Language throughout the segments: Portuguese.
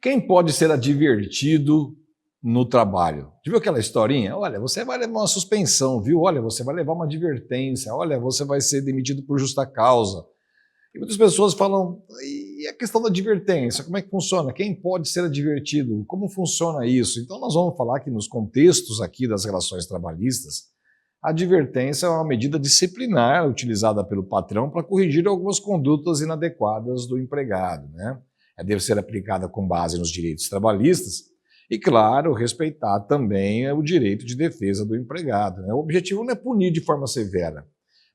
Quem pode ser advertido no trabalho? Já viu aquela historinha? Olha, você vai levar uma suspensão, viu? Olha, você vai levar uma advertência. Olha, você vai ser demitido por justa causa. E muitas pessoas falam, e a questão da advertência, como é que funciona? Quem pode ser advertido? Como funciona isso? Então nós vamos falar que nos contextos aqui das relações trabalhistas, a advertência é uma medida disciplinar utilizada pelo patrão para corrigir algumas condutas inadequadas do empregado, né? Deve ser aplicada com base nos direitos trabalhistas e, claro, respeitar também o direito de defesa do empregado, né? O objetivo não é punir de forma severa,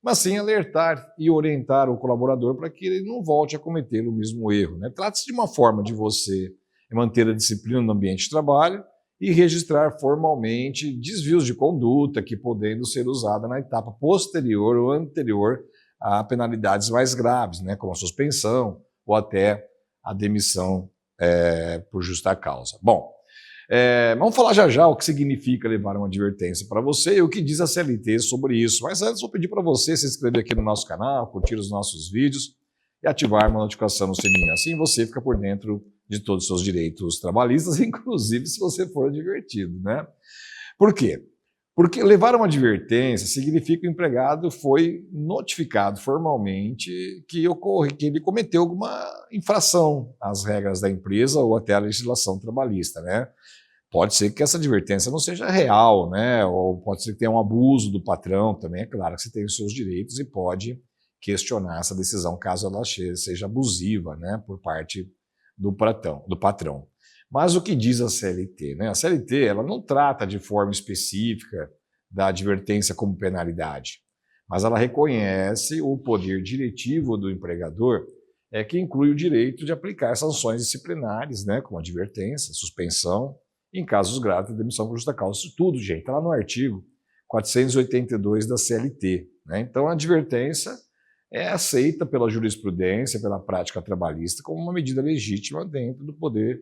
mas sim alertar e orientar o colaborador para que ele não volte a cometer o mesmo erro, né? Trata-se de uma forma de você manter a disciplina no ambiente de trabalho e registrar formalmente desvios de conduta que podendo ser usada na etapa posterior ou anterior a penalidades mais graves, né, como a suspensão ou até a demissão por justa causa. Bom, vamos falar já o que significa levar uma advertência para você e o que diz a CLT sobre isso. Mas antes vou pedir para você se inscrever aqui no nosso canal, curtir os nossos vídeos e ativar uma notificação no sininho. Assim você fica por dentro de todos os seus direitos trabalhistas, inclusive se você for advertido, né? Por quê? Porque levar uma advertência significa que o empregado foi notificado formalmente que ele cometeu alguma infração às regras da empresa ou até à legislação trabalhista, né? Pode ser que essa advertência não seja real, né? Ou pode ser que tenha um abuso do patrão também. É claro que você tem os seus direitos e pode questionar essa decisão caso ela seja abusiva, né? Por parte do patrão. Mas o que diz a CLT? Né? A CLT ela não trata de forma específica da advertência como penalidade, mas ela reconhece o poder diretivo do empregador, que inclui o direito de aplicar sanções disciplinares, né, como advertência, suspensão, em casos graves, demissão por justa causa. Isso tudo, gente, está lá no artigo 482 da CLT. Né? Então, a advertência é aceita pela jurisprudência, pela prática trabalhista, como uma medida legítima dentro do poder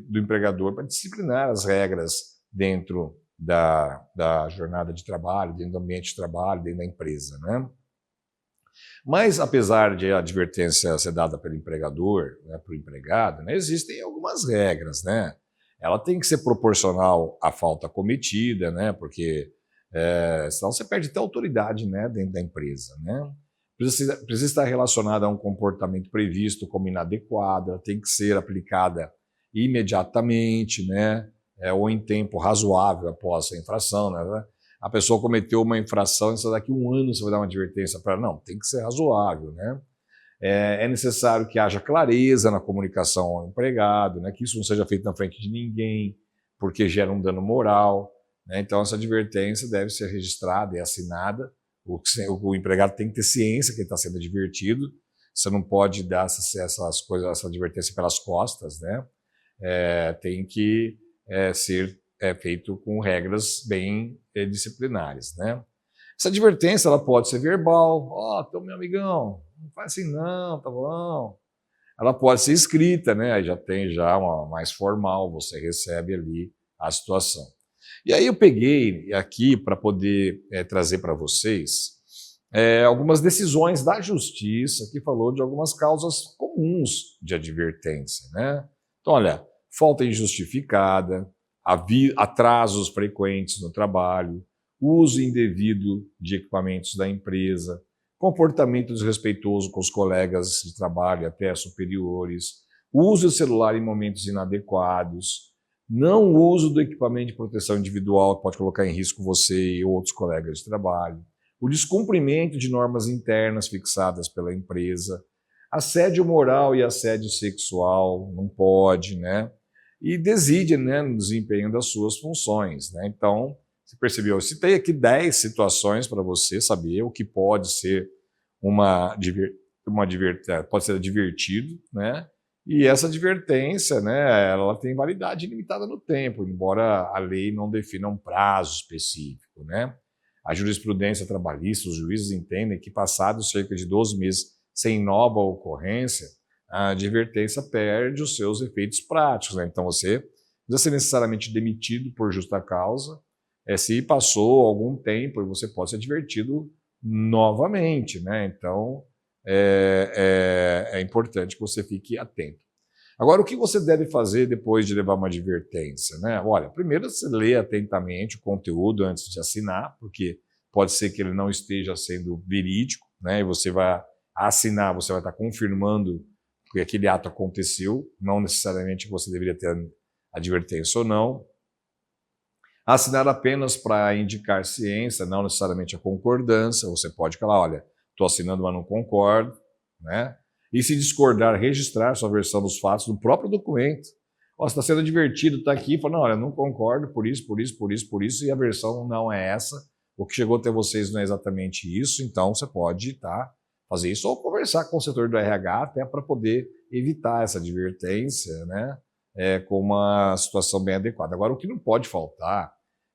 do empregador para disciplinar as regras dentro da jornada de trabalho, dentro do ambiente de trabalho, dentro da empresa, né? Mas, apesar de a advertência ser dada pelo empregador, né, para o empregado, né, existem algumas regras, né? Ela tem que ser proporcional à falta cometida, né? Porque senão você perde até autoridade, né, dentro da empresa, né? Precisa estar relacionada a um comportamento previsto como inadequado, ela tem que ser aplicada imediatamente, né? Ou em tempo razoável após a infração, né? A pessoa cometeu uma infração, e daqui a um ano você vai dar uma advertência para ela. Não, tem que ser razoável, né? É necessário que haja clareza na comunicação ao empregado, né? Que isso não seja feito na frente de ninguém, porque gera um dano moral. Né? Então, essa advertência deve ser registrada e assinada. O empregado tem que ter ciência que ele está sendo advertido. Você não pode dar essa advertência pelas costas, né? Tem que ser feito com regras bem disciplinares, né? Essa advertência ela pode ser verbal. Então, meu amigão, não faz assim não, tá bom? Ela pode ser escrita, né? Aí já tem uma mais formal, você recebe ali a situação. E aí eu peguei aqui para poder trazer para vocês algumas decisões da justiça que falou de algumas causas comuns de advertência, né? Então, olha, falta injustificada, atrasos frequentes no trabalho, uso indevido de equipamentos da empresa, comportamento desrespeitoso com os colegas de trabalho até superiores, uso do celular em momentos inadequados, não uso do equipamento de proteção individual que pode colocar em risco você e outros colegas de trabalho, o descumprimento de normas internas fixadas pela empresa, assédio moral e assédio sexual, não pode, né? E deside, né, no desempenho das suas funções, né? Então, você percebeu? Eu citei aqui 10 situações para você saber o que pode ser pode ser advertido, né? E essa advertência, né, ela tem validade limitada no tempo, embora a lei não defina um prazo específico, né? A jurisprudência trabalhista, os juízes entendem que passados cerca de 12 meses sem nova ocorrência, a advertência perde os seus efeitos práticos, né? Então você não precisa ser necessariamente demitido por justa causa, se passou algum tempo e você pode ser advertido novamente, né? Então é importante que você fique atento. Agora, o que você deve fazer depois de levar uma advertência, né? Olha, primeiro você lê atentamente o conteúdo antes de assinar, porque pode ser que ele não esteja sendo verídico, né? E você vai assinar, você vai estar confirmando que aquele ato aconteceu, não necessariamente que você deveria ter advertência ou não. Assinar apenas para indicar ciência, não necessariamente a concordância. Você pode falar, olha, estou assinando, mas não concordo, né? E se discordar, registrar sua versão dos fatos no próprio documento. Ó, você está sendo advertido, está aqui, fala, não, olha, não concordo por isso, por isso, por isso, por isso, e a versão não é essa. O que chegou até vocês não é exatamente isso, então você pode fazer isso ou conversar com o setor do RH até para poder evitar essa advertência, né? Com uma situação bem adequada. Agora, o que não pode faltar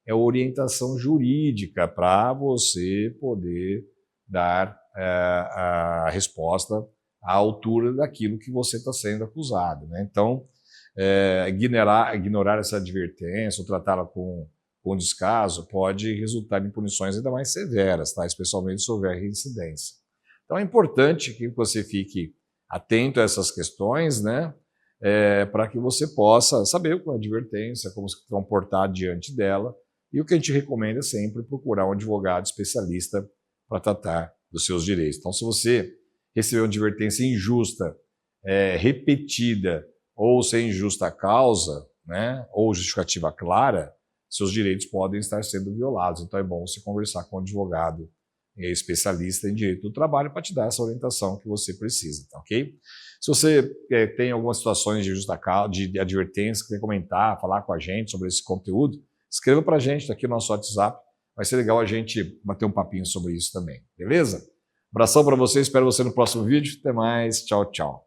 é orientação jurídica para você poder dar a resposta à altura daquilo que você está sendo acusado, né? Então, ignorar essa advertência ou tratá-la com descaso pode resultar em punições ainda mais severas, tá? Especialmente se houver reincidência. Então, é importante que você fique atento a essas questões, né? Para que você possa saber com a advertência, como se comportar diante dela. E o que a gente recomenda é sempre procurar um advogado especialista para tratar dos seus direitos. Então, se você receber uma advertência injusta, repetida, ou sem justa causa, né, ou justificativa clara, seus direitos podem estar sendo violados. Então, é bom você conversar com um advogado especialista em direito do trabalho para te dar essa orientação que você precisa, tá ok? Se você tem algumas situações de justa causa, de advertência, quer comentar, falar com a gente sobre esse conteúdo, escreva para a gente, está aqui no nosso WhatsApp. Vai ser legal a gente bater um papinho sobre isso também, beleza? Abração para você, espero você no próximo vídeo. Até mais, tchau, tchau.